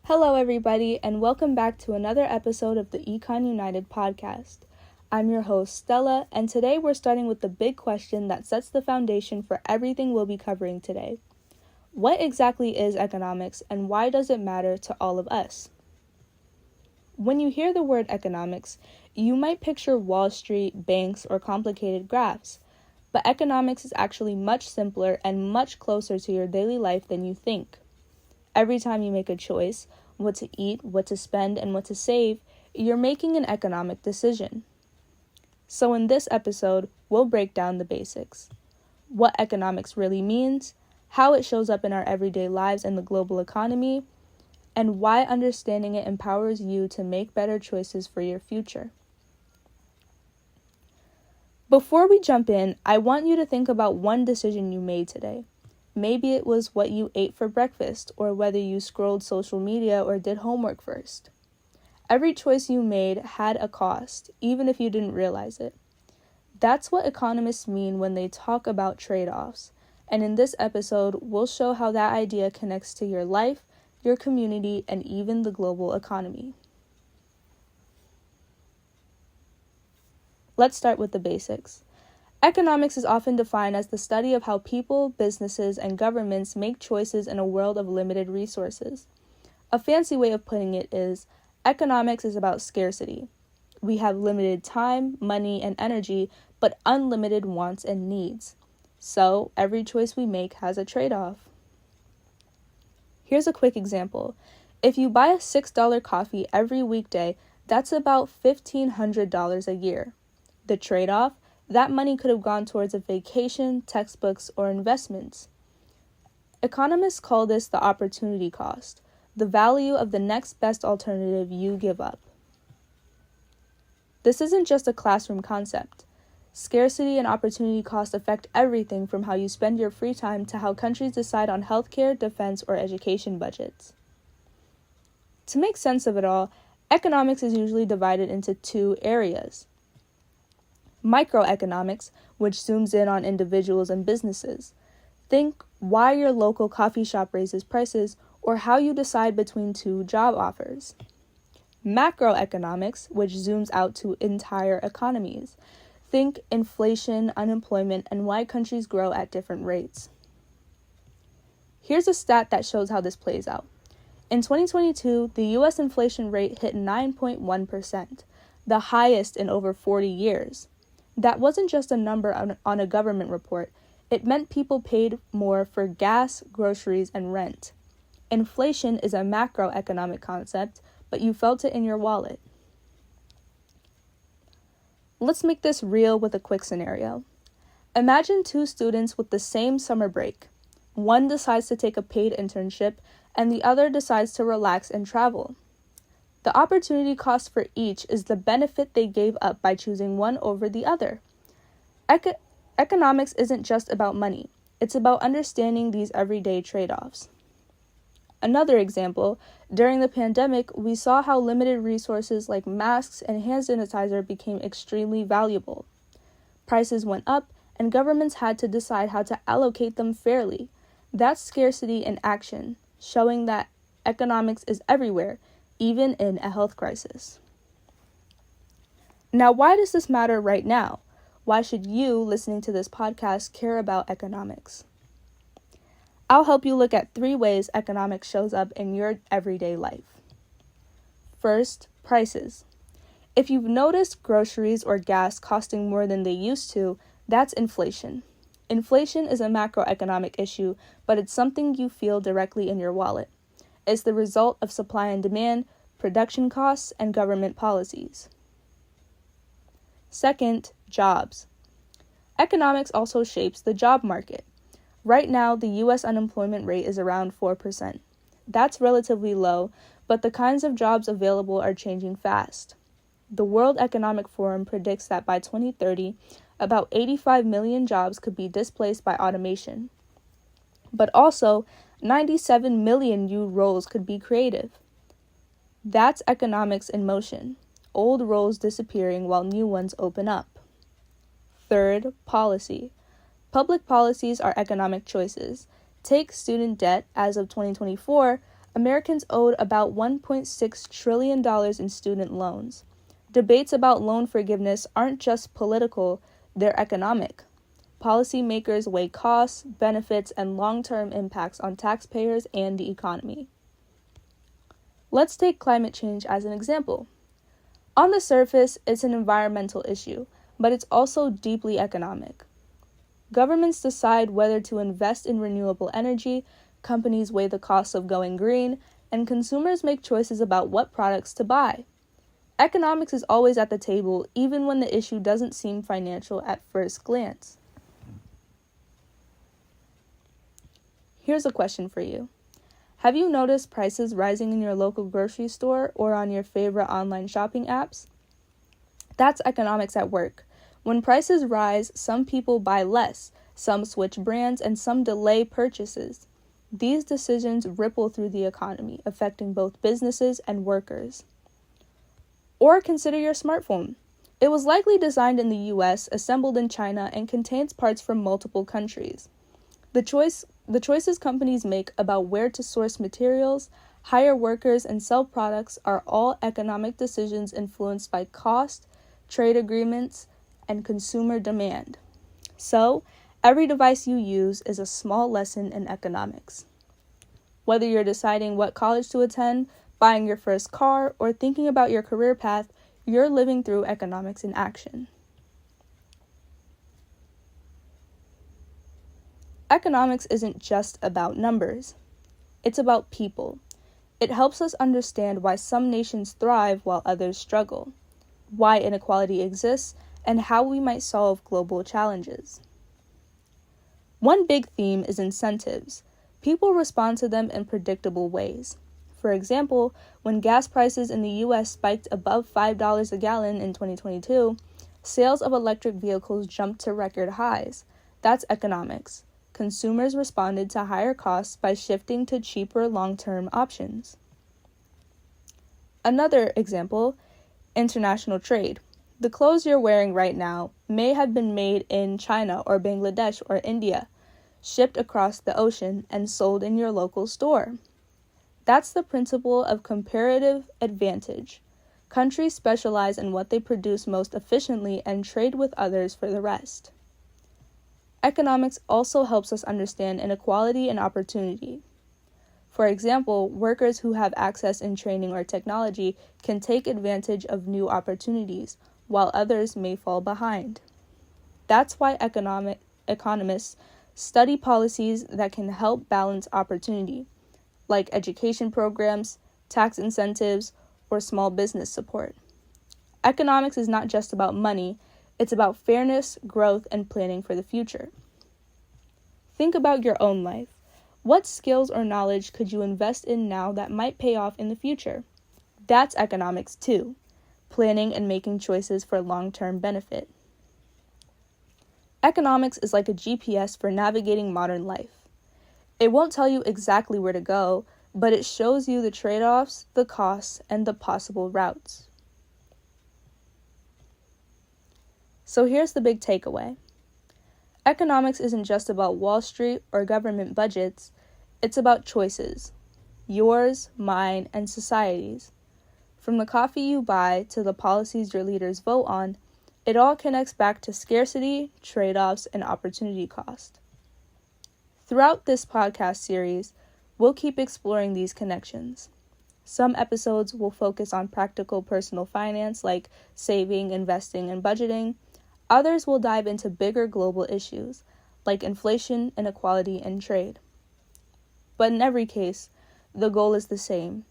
Hello, everybody, and welcome back to another episode of the EconUnited podcast. I'm your host, Stella, and today we're starting with the big question that sets the foundation for everything we'll be covering today. What exactly is economics, and why does it matter to all of us? When you hear the word economics, you might picture Wall Street, banks, or complicated graphs, but economics is actually much simpler and much closer to your daily life than you think. Every time you make a choice, what to eat, what to spend, and what to save, you're making an economic decision. So in this episode, we'll break down the basics. What economics really means, how it shows up in our everyday lives and the global economy, and why understanding it empowers you to make better choices for your future. Before we jump in, I want you to think about one decision you made today. Maybe it was what you ate for breakfast, or whether you scrolled social media or did homework first. Every choice you made had a cost, even if you didn't realize it. That's what economists mean when they talk about trade-offs. And in this episode, we'll show how that idea connects to your life, your community, and even the global economy. Let's start with the basics. Economics is often defined as the study of how people, businesses, and governments make choices in a world of limited resources. A fancy way of putting it is, economics is about scarcity. We have limited time, money, and energy, but unlimited wants and needs. So, every choice we make has a trade-off. Here's a quick example. If you buy a $6 coffee every weekday, that's about $1,500 a year. The trade-off? That money could have gone towards a vacation, textbooks, or investments. Economists call this the opportunity cost, the value of the next best alternative you give up. This isn't just a classroom concept. Scarcity and opportunity cost affect everything from how you spend your free time to how countries decide on healthcare, defense, or education budgets. To make sense of it all, economics is usually divided into two areas. Microeconomics, which zooms in on individuals and businesses. Think why your local coffee shop raises prices or how you decide between two job offers. Macroeconomics, which zooms out to entire economies. Think inflation, unemployment, and why countries grow at different rates. Here's a stat that shows how this plays out. In 2022, the U.S. inflation rate hit 9.1%, the highest in over 40 years. That wasn't just a number on a government report. It meant people paid more for gas, groceries, and rent. Inflation is a macroeconomic concept, but you felt it in your wallet. Let's make this real with a quick scenario. Imagine two students with the same summer break. One decides to take a paid internship, and the other decides to relax and travel. The opportunity cost for each is the benefit they gave up by choosing one over the other. Economics isn't just about money. It's about understanding these everyday trade-offs. Another example, during the pandemic, we saw how limited resources like masks and hand sanitizer became extremely valuable. Prices went up, and governments had to decide how to allocate them fairly. That's scarcity in action, showing that economics is everywhere, even in a health crisis. Now, why does this matter right now? Why should you, listening to this podcast, care about economics? I'll help you look at 3 ways economics shows up in your everyday life. First, prices. If you've noticed groceries or gas costing more than they used to, that's inflation. Inflation is a macroeconomic issue, but it's something you feel directly in your wallet. It's the result of supply and demand, production costs, and government policies. Second, jobs. Economics also shapes the job market. Right now, the U.S. unemployment rate is around 4%. That's relatively low, but the kinds of jobs available are changing fast. The World Economic Forum predicts that by 2030, about 85 million jobs could be displaced by automation. But also, 97 million new roles could be creative. That's economics in motion, old roles disappearing while new ones open up. Third, policy. Public policies are economic choices. Take student debt. As of 2024, Americans owed about $1.6 trillion in student loans. Debates about loan forgiveness aren't just political, they're economic. Policymakers weigh costs, benefits, and long-term impacts on taxpayers and the economy. Let's take climate change as an example. On the surface, it's an environmental issue, but it's also deeply economic. Governments decide whether to invest in renewable energy, companies weigh the costs of going green, and consumers make choices about what products to buy. Economics is always at the table, even when the issue doesn't seem financial at first glance. Here's a question for you. Have you noticed prices rising in your local grocery store or on your favorite online shopping apps? That's economics at work. When prices rise, some people buy less, some switch brands, and some delay purchases. These decisions ripple through the economy, affecting both businesses and workers. Or consider your smartphone. It was likely designed in the US, assembled in China, and contains parts from multiple countries. The choices companies make about where to source materials, hire workers, and sell products are all economic decisions influenced by cost, trade agreements, and consumer demand. So, every device you use is a small lesson in economics. Whether you're deciding what college to attend, buying your first car, or thinking about your career path, you're living through economics in action. Economics isn't just about numbers. It's about people. It helps us understand why some nations thrive while others struggle, why inequality exists, and how we might solve global challenges. One big theme is incentives. People respond to them in predictable ways. For example, when gas prices in the US spiked above $5 a gallon in 2022, sales of electric vehicles jumped to record highs. That's economics. Consumers responded to higher costs by shifting to cheaper long-term options. Another example, international trade. The clothes you're wearing right now may have been made in China or Bangladesh or India, shipped across the ocean, and sold in your local store. That's the principle of comparative advantage. Countries specialize in what they produce most efficiently and trade with others for the rest. Economics also helps us understand inequality and opportunity. For example, workers who have access in training or technology can take advantage of new opportunities, while others may fall behind. That's why economists study policies that can help balance opportunity, like education programs, tax incentives, or small business support. Economics is not just about money, it's about fairness, growth, and planning for the future. Think about your own life. What skills or knowledge could you invest in now that might pay off in the future? That's economics too, planning and making choices for long-term benefit. Economics is like a GPS for navigating modern life. It won't tell you exactly where to go, but it shows you the trade-offs, the costs, and the possible routes. So here's the big takeaway. Economics isn't just about Wall Street or government budgets, it's about choices. Yours, mine, and society's. From the coffee you buy to the policies your leaders vote on, it all connects back to scarcity, trade-offs, and opportunity cost. Throughout this podcast series, we'll keep exploring these connections. Some episodes will focus on practical personal finance like saving, investing, and budgeting. Others will dive into bigger global issues like inflation, inequality, and trade. But in every case, the goal is the same: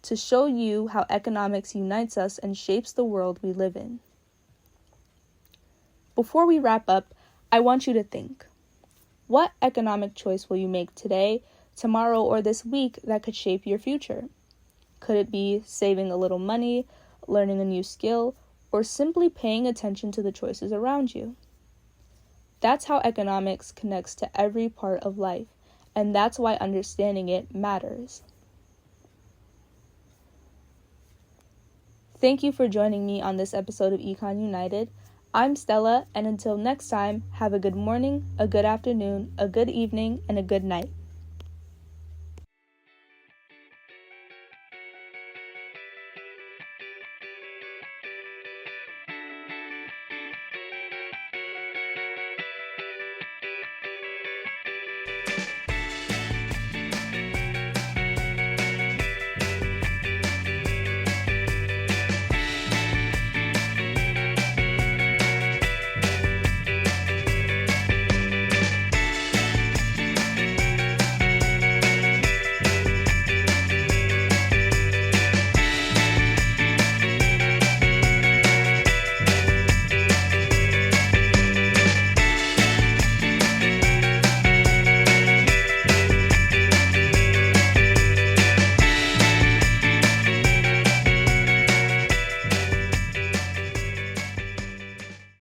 to show you how economics unites us and shapes the world we live in. Before we wrap up, I want you to think. What economic choice will you make today, tomorrow, or this week that could shape your future? Could it be saving a little money, learning a new skill, or simply paying attention to the choices around you? That's how economics connects to every part of life, and that's why understanding it matters. Thank you for joining me on this episode of EconUnited. I'm Stella, and until next time, have a good morning, a good afternoon, a good evening, and a good night.